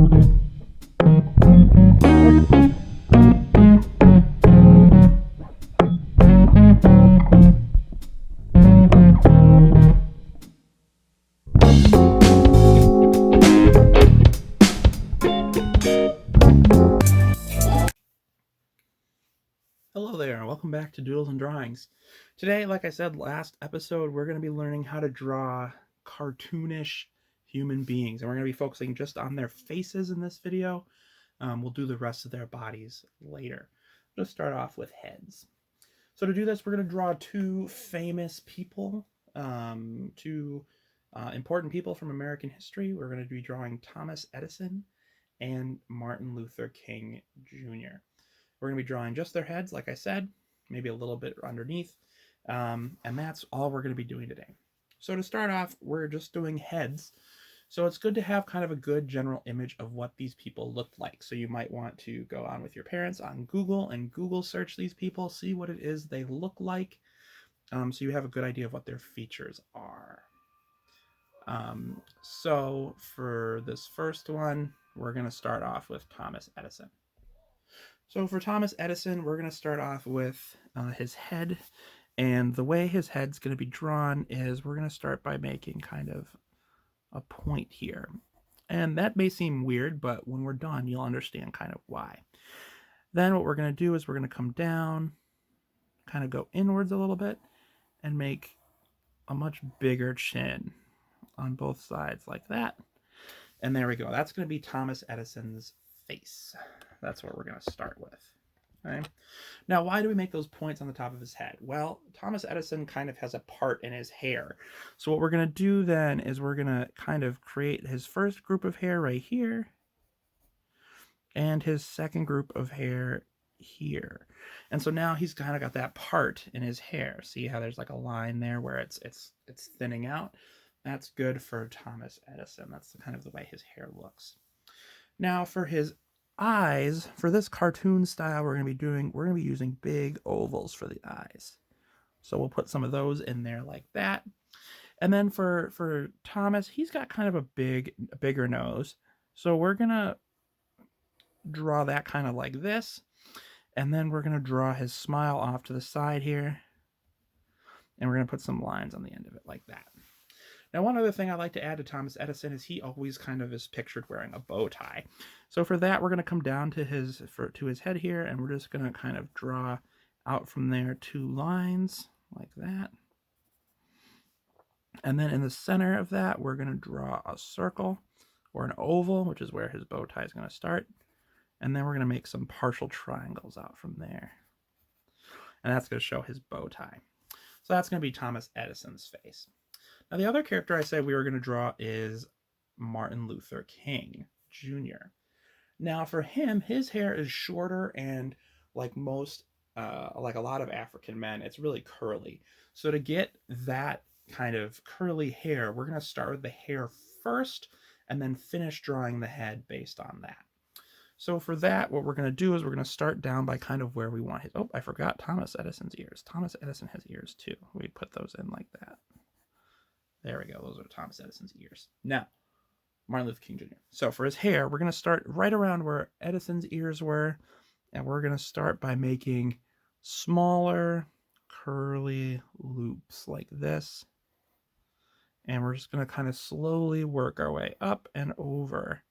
Hello there, and welcome back to Doodles and Drawings. Today, like I said last episode, we're going to be learning how to draw cartoonish human beings, and we're going to be focusing just on their faces in this video. We'll do the rest of their bodies later. Let's start off with heads. So to do this, we're going to draw two famous people, two important people from American history. We're going to be drawing Thomas Edison and Martin Luther King Jr. We're going to be drawing just their heads, like I said, maybe a little bit underneath, and that's all we're going to be doing today. So to start off, we're just doing heads. So it's good to have kind of a good general image of what these people look like. So you might want to go on with your parents on Google and Google search these people, see what it is they look like, so you have a good idea of what their features are. So for this first one, we're going to start off with Thomas Edison. So for Thomas Edison, we're going to start off with his head. And the way his head's going to be drawn is we're going to start by making kind of a point here. And that may seem weird, but when we're done, you'll understand kind of why. Then what we're going to do is we're going to come down, kind of go inwards a little bit, and make a much bigger chin on both sides like that. And there we go. That's going to be Thomas Edison's face. That's what we're going to start with. Okay. Now, why do we make those points on the top of his head? Well, Thomas Edison kind of has a part in his hair. So what we're going to do then is we're going to kind of create his first group of hair right here and his second group of hair here. And so now he's kind of got that part in his hair. See how there's like a line there where it's thinning out? That's good for Thomas Edison. That's kind of the way his hair looks. Now for his eyes, for this cartoon style we're going to be using big ovals for the eyes. So we'll put some of those in there like that. And then for Thomas, he's got kind of a bigger nose. So we're going to draw that kind of like this. And then we're going to draw his smile off to the side here. And we're going to put some lines on the end of it like that. Now, one other thing I'd like to add to Thomas Edison is he always kind of is pictured wearing a bow tie. So for that, we're going to come down to his head here, and we're just going to kind of draw out from there 2 lines like that. And then in the center of that, we're going to draw a circle or an oval, which is where his bow tie is going to start. And then we're going to make some partial triangles out from there. And that's going to show his bow tie. So that's going to be Thomas Edison's face. Now, the other character I said we were going to draw is Martin Luther King Jr. Now, for him, his hair is shorter and like a lot of African men, it's really curly. So to get that kind of curly hair, we're going to start with the hair first and then finish drawing the head based on that. So for that, what we're going to do is we're going to start down by kind of where we want his... Oh, I forgot Thomas Edison's ears. Thomas Edison has ears too. We put those in like that. There we go. Those are Thomas Edison's ears. Now, Martin Luther King Jr. So for his hair, we're going to start right around where Edison's ears were. And we're going to start by making smaller curly loops like this. And we're just going to kind of slowly work our way up and over.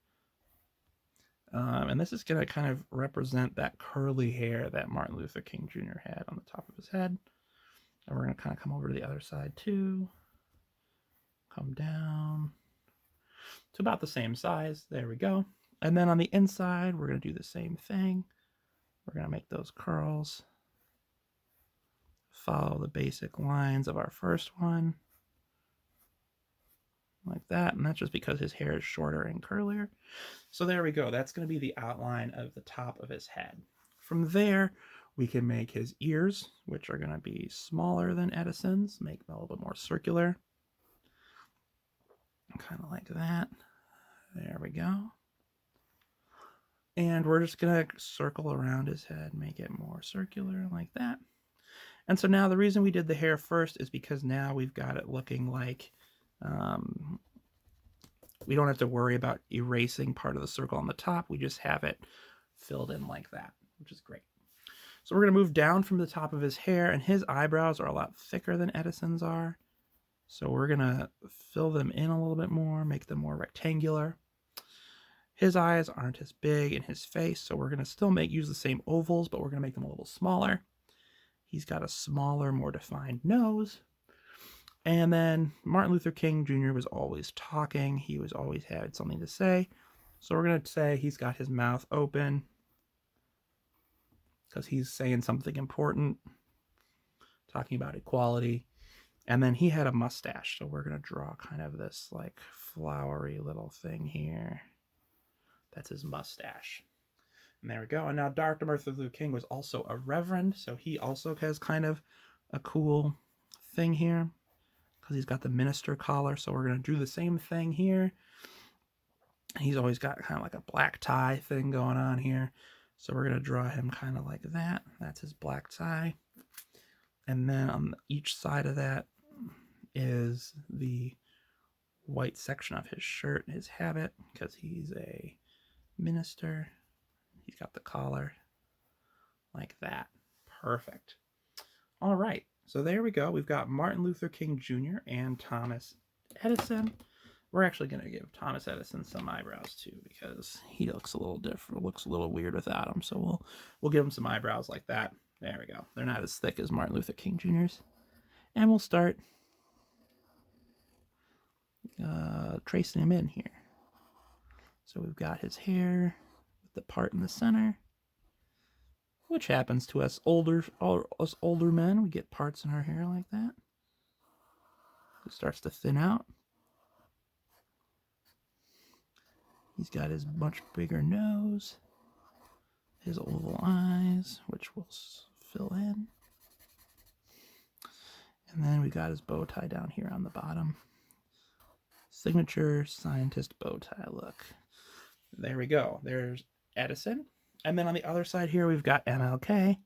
And this is going to kind of represent that curly hair that Martin Luther King Jr. had on the top of his head. And we're going to kind of come over to the other side too. Come down to about the same size. There we go. And then on the inside, we're going to do the same thing. We're going to make those curls. Follow the basic lines of our first one. Like that. And that's just because his hair is shorter and curlier. So there we go. That's going to be the outline of the top of his head. From there, we can make his ears, which are going to be smaller than Edison's. Make them a little bit more circular. Kind of like that. There we go. And we're just going to circle around his head, make it more circular like that. And so now the reason we did the hair first is because now we've got it looking like we don't have to worry about erasing part of the circle on the top. We just have it filled in like that, which is great. So we're going to move down from the top of his hair, and his eyebrows are a lot thicker than Edison's are. So we're going to fill them in a little bit more, make them more rectangular. His eyes aren't as big in his face, so we're going to still use the same ovals, but we're going to make them a little smaller. He's got a smaller, more defined nose. And then Martin Luther King Jr. was always talking. He was always had something to say. So we're going to say he's got his mouth open because he's saying something important, talking about equality. And then he had a mustache. So we're going to draw kind of this like flowery little thing here. That's his mustache. And there we go. And now Dr. Martin Luther King was also a reverend. So he also has kind of a cool thing here because he's got the minister collar. So we're going to do the same thing here. He's always got kind of like a black tie thing going on here. So we're going to draw him kind of like that. That's his black tie. And then on each side of that is the white section of his shirt, his habit, because he's a minister. He's got the collar like that. Perfect. All right. So there we go. We've got Martin Luther King Jr. and Thomas Edison. We're actually going to give Thomas Edison some eyebrows too because he looks a little different, looks a little weird without them. So we'll give him some eyebrows like that. There we go. They're not as thick as Martin Luther King Jr.'s. And we'll start tracing him in here. So we've got his hair with the part in the center, which happens to us older men. We get parts in our hair like that. It starts to thin out. He's got his much bigger nose, his oval eyes, which we'll fill in. And then we got his bow tie down here on the bottom. Signature scientist bow tie look. There we go. There's Edison. And then on the other side here, we've got MLK.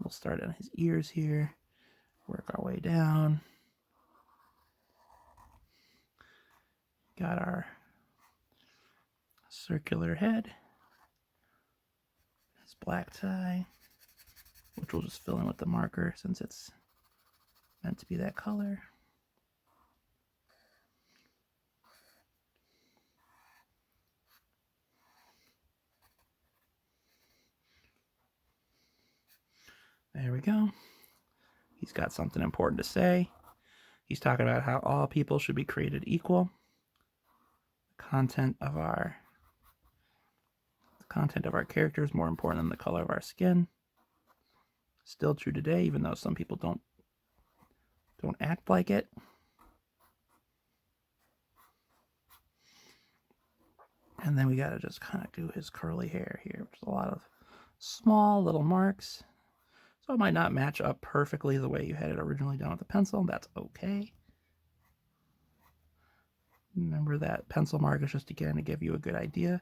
We'll start on his ears here, work our way down. Got our circular head, his black tie, which we'll just fill in with the marker since it's meant to be that color. There we go. He's got something important to say. He's talking about how all people should be created equal. The content of our character is more important than the color of our skin. Still true today, even though some people don't act like it. And then we got to just kind of do his curly hair here, which is a lot of small little marks. So it might not match up perfectly the way you had it originally done with the pencil. That's okay. Remember that pencil mark is just again to give you a good idea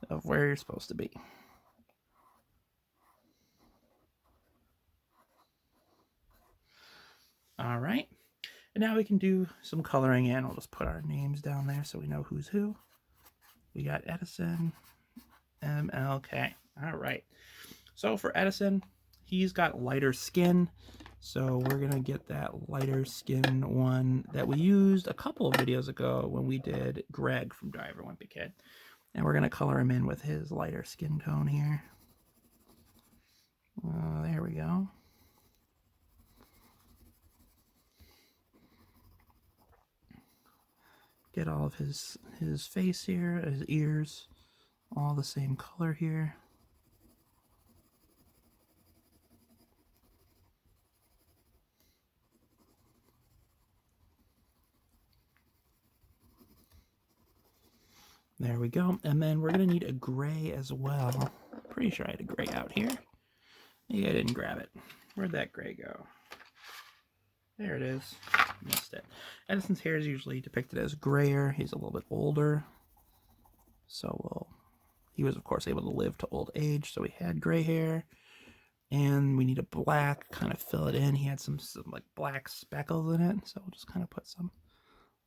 of where you're supposed to be. All right. And now we can do some coloring in. We'll just put our names down there so we know who's who. We got Edison, MLK. All right. So for Edison, he's got lighter skin. So we're going to get that lighter skin one that we used a couple of videos ago when we did Greg from Driver Wimpy Kid. And we're going to color him in with his lighter skin tone here. There we go. Get all of his face here, his ears, all the same color here. There we go. And then we're going to need a gray as well. Pretty sure I had a gray out here. Maybe I didn't grab it. Where'd that gray go? There it is. Missed it. Edison's hair is usually depicted as grayer. He's a little bit older. So he was, of course, able to live to old age. So he had gray hair. And we need a black, kind of fill it in. He had some like black speckles in it. So we'll just kind of put some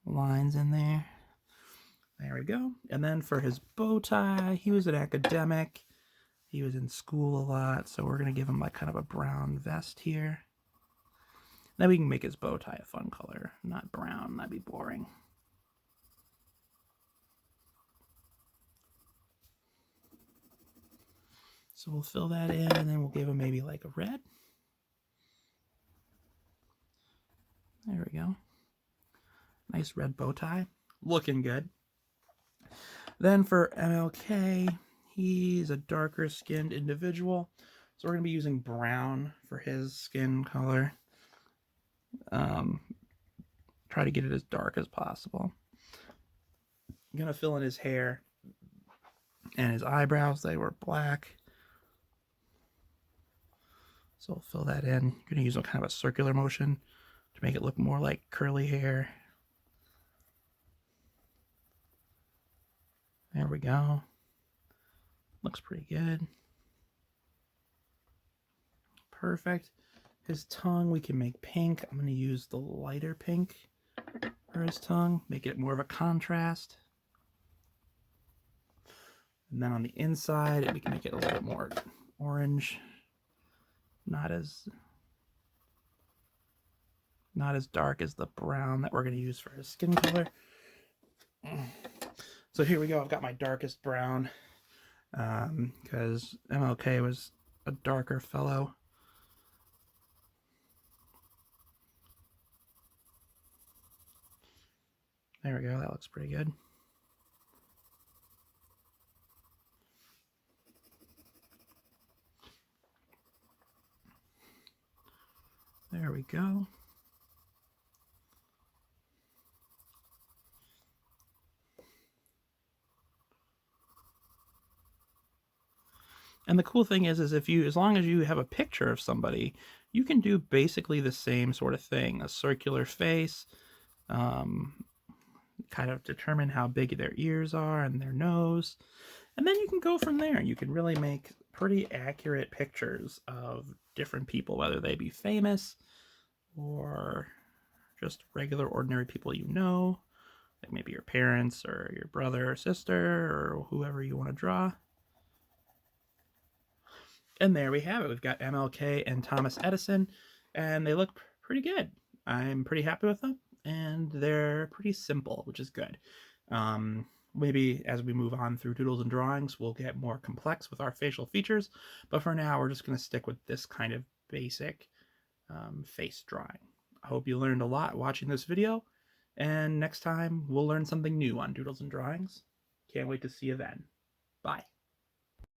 lines in there. There we go. And then for his bow tie, he was an academic. He was in school a lot, so we're going to give him like kind of a brown vest here. Then we can make his bow tie a fun color, not brown. That'd be boring. So we'll fill that in, and then we'll give him maybe like a red. There we go. Nice red bow tie. Looking good. Then for MLK, he's a darker skinned individual. So we're going to be using brown for his skin color. Try to get it as dark as possible. I'm going to fill in his hair and his eyebrows. They were black. So we'll fill that in. You're going to use a kind of a circular motion to make it look more like curly hair. There we go. Looks pretty good. Perfect. His tongue we can make pink. I'm going to use the lighter pink for his tongue. Make it more of a contrast. And then on the inside, we can make it a little bit more orange. Not as dark as the brown that we're going to use for his skin color. So here we go. I've got my darkest brown because MLK was a darker fellow. There we go. That looks pretty good. There we go. And the cool thing is as long as you have a picture of somebody, you can do basically the same sort of thing. A circular face, kind of determine how big their ears are and their nose. And then you can go from there. You can really make pretty accurate pictures of different people, whether they be famous or just regular, ordinary people you know, like maybe your parents or your brother or sister or whoever you want to draw. And there we have it. We've got MLK and Thomas Edison, and they look pretty good. I'm pretty happy with them, and they're pretty simple, which is good. Maybe as we move on through Doodles and Drawings, we'll get more complex with our facial features, but for now, we're just going to stick with this kind of basic face drawing. I hope you learned a lot watching this video, and next time we'll learn something new on Doodles and Drawings. Can't wait to see you then. Bye.